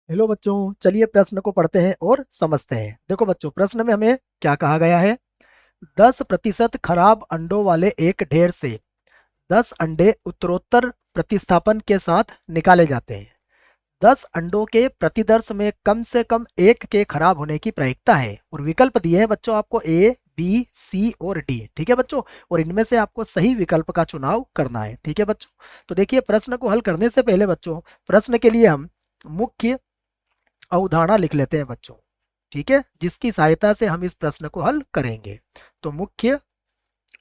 Hello बच्चों, चलिए प्रश्न को पढ़ते हैं और समझते हैं। देखो बच्चों, प्रश्न में हमें क्या कहा गया है। 10% खराब अंडों वाले एक ढेर से 10 अंडे उत्तरोत्तर प्रतिस्थापन के साथ निकाले जाते हैं। 10 अंडों के प्रतिदर्श में कम से कम एक के खराब होने की प्रायिकता है। और विकल्प दिए हैं बच्चों आपको ए, बी, सी और डी। ठीक है बच्चों, और इनमें से आपको सही विकल्प का चुनाव करना है। ठीक है बच्चों, तो देखिए प्रश्न को हल करने से पहले बच्चों, प्रश्न के लिए हम मुख्य अवधारणा लिख लेते हैं बच्चों। ठीक है, जिसकी सहायता से हम इस प्रश्न को हल करेंगे। तो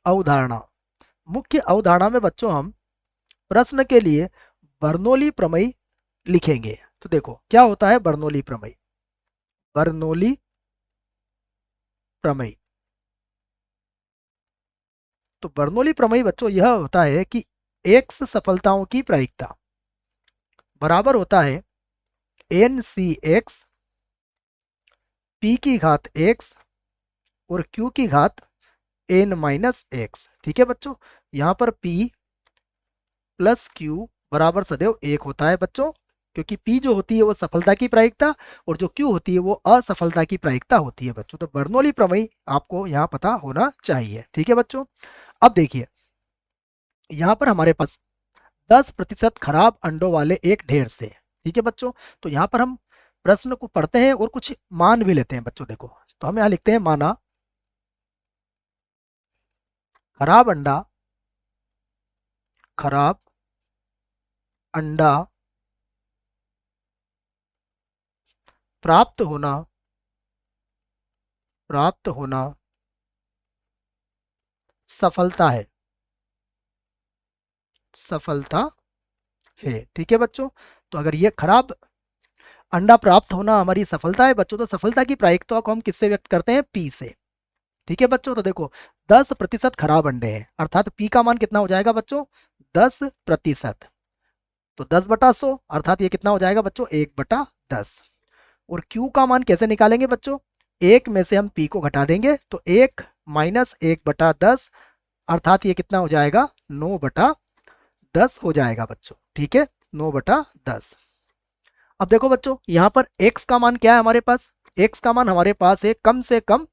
अवधारणा मुख्य अवधारणा में बच्चों हम प्रश्न के लिए बर्नौली प्रमेय लिखेंगे। तो देखो क्या होता है बर्नौली प्रमेय। बर्नौली प्रमेय तो बर्नौली प्रमेय बच्चों यह होता है कि एक्स सफलताओं की प्रायिकता बराबर होता है एन सी एक्स पी की घात एक्स और क्यू की घात एन माइनस एक्स। ठीक है बच्चों, यहां पर पी प्लस क्यू बराबर सदैव एक होता है बच्चों, क्योंकि पी जो होती है वो सफलता की प्रायिकता और जो क्यू होती है वो असफलता की प्रायिकता होती है बच्चों। तो बर्नौली प्रमेय आपको यहाँ पता होना चाहिए। ठीक है बच्चों, अब देखिए यहाँ पर हमारे पास 10% खराब अंडों वाले एक ढेर से। ठीक है बच्चों, तो यहाँ पर हम प्रश्न को पढ़ते हैं और कुछ मान भी लेते हैं बच्चों। देखो, तो हम यहाँ लिखते हैं माना खराब अंडा खराब अंडा प्राप्त होना प्राप्त होना सफलता है सफलता है। ठीक है बच्चों, तो अगर ये खराब अंडा प्राप्त होना हमारी सफलता है बच्चों, तो सफलता की प्रायिकता को हम किससे व्यक्त करते हैं, पी से। ठीक है बच्चों, तो देखो 10% खराब अंडे हैं, अर्थात पी का मान कितना हो जाएगा बच्चों, 10%। तो 10/100 अर्थात ये कितना हो जाएगा बच्चों, 1/10। और क्यू का मान कैसे निकालेंगे बच्चों, एक में से हम पी को घटा देंगे, तो 1 - 1/10 अर्थात ये कितना हो जाएगा, 9/10 हो जाएगा बच्चों। ठीक है, 9/10। अब देखो बच्चों, यहां पर x का मान क्या है हमारे पास, x का मान हमारे पास है कम से कम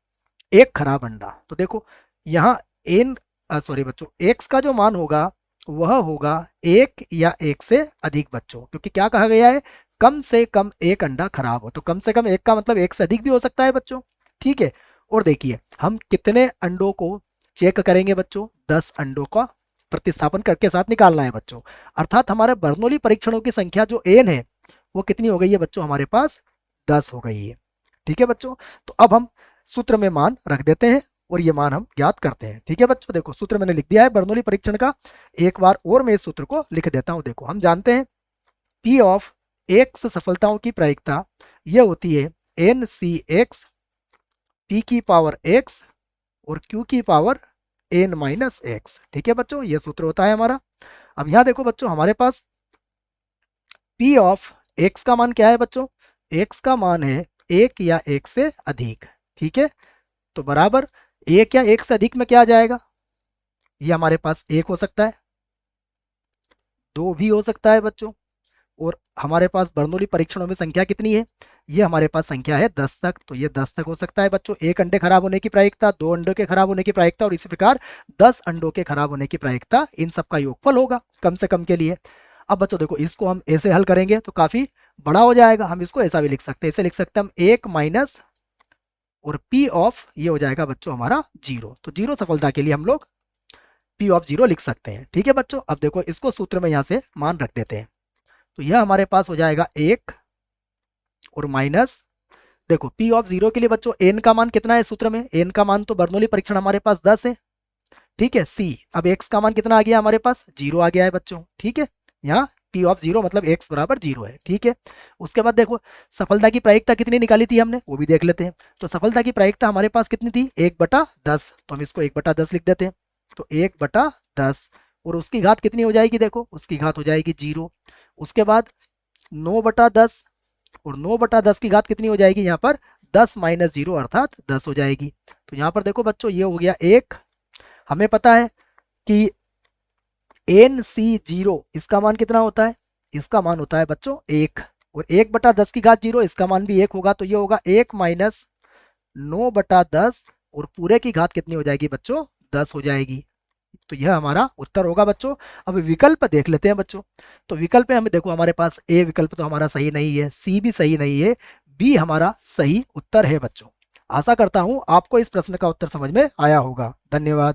एक खराब अंडा। तो देखो यहाँ एन सॉरी बच्चों, x का जो मान होगा वह होगा एक या एक से अधिक बच्चों, क्योंकि क्या कहा गया है, कम से कम एक अंडा खराब हो। तो कम से कम एक का मतलब एक से अधिक भी हो सकता है बच्चों। ठीक है, और देखिए हम कितने अंडों को चेक करेंगे बच्चों, 10 अंडों का प्रतिस्थापन करके साथ निकालना है बच्चों। अर्थात हमारे बर्नौली परीक्षणों की संख्या जो एन है वो कितनी हो गई है बच्चों, हमारे पास 10 हो गई है। ठीक है बच्चों, तो अब हम सूत्र में मान रख देते हैं और ये मान हम ज्ञात करते हैं। ठीक है बच्चों, देखो सूत्र मैंने लिख दिया है बर्नौली परीक्षण का। एक बार और मैं इस सूत्र को लिख देता हूं। देखो हम जानते हैं पी ऑफ एक्स सफलताओं की प्रायिकता यह होती है एन सी एक्स पी की पावर एक्स और क्यू की पावर एन माइनस एक्स। ठीक है बच्चों, यह सूत्र होता है हमारा। अब यहां देखो बच्चों, हमारे पास पी ऑफ एक्स का मान क्या है बच्चों, एक्स का मान है एक या एक से अधिक। ठीक है, तो बराबर एक या एक से अधिक में क्या आ जाएगा, ये हमारे पास एक हो सकता है, दो भी हो सकता है बच्चों। और हमारे पास बर्नौली परीक्षणों में संख्या कितनी है, ये हमारे पास संख्या है 10 तक। तो ये 10 तक हो सकता है बच्चों। एक अंडे खराब होने की प्रायिकता, दो अंडों के खराब होने की प्रायिकता और इसी प्रकार 10 अंडों के खराब होने की प्रायिकता, इन सब का योगफल होगा कम से कम के लिए। अब बच्चों देखो, इसको हम ऐसे हल करेंगे तो काफी बड़ा हो जाएगा। हम इसको ऐसा भी लिख सकते हैं, ऐसे लिख सकते हैं हम एक माइनस और पी ऑफ ये हो जाएगा बच्चों हमारा जीरो। तो जीरो सफलता के लिए हम लोग पी ऑफ जीरो लिख सकते हैं। ठीक है बच्चों, अब देखो इसको सूत्र में यहां से मान रख देते हैं। तो यह हमारे पास हो जाएगा एक और माइनस, देखो पी ऑफ जीरो के लिए बच्चों एन का मान कितना है सूत्र में, एन का मान तो बर्नौली परीक्षण हमारे पास 10 है। ठीक है, सी अब एक्स का मान कितना आ गया हमारे पास, जीरो आ गया है बच्चों। ठीक है, यहाँ पी ऑफ जीरो मतलब एक्स बराबर जीरो है। ठीक है, उसके बाद देखो सफलता की प्रायिकता कितनी निकाली थी हमने, वो भी देख लेते हैं। तो सफलता की प्रायिकता हमारे पास कितनी थी, 1/10। तो हम इसको 1/10 लिख देते हैं। तो 1/10 और उसकी घात कितनी हो जाएगी, देखो उसकी घात हो जाएगी जीरो। उसके बाद 9/10 और 9/10 की घात कितनी हो जाएगी यहाँ पर, 10 माइनस जीरो अर्थात 10 हो जाएगी। तो यहाँ पर देखो बच्चों ये हो गया एक। हमें पता है कि एन सी जीरो इसका मान कितना होता है, इसका मान होता है बच्चों एक। और 1/10 की घात 0, इसका मान भी 1 होगा, तो ये होगा 1 माइनस 9/10, और पूरे की घात कितनी हो जाएगी बच्चों, 10 हो जाएगी। तो यह हमारा उत्तर होगा बच्चों। अब विकल्प देख लेते हैं बच्चों। तो विकल्प में हमें देखो, हमारे पास ए विकल्प तो हमारा सही नहीं है, सी भी सही नहीं है, बी हमारा सही उत्तर है बच्चों। आशा करता हूं आपको इस प्रश्न का उत्तर समझ में आया होगा। धन्यवाद।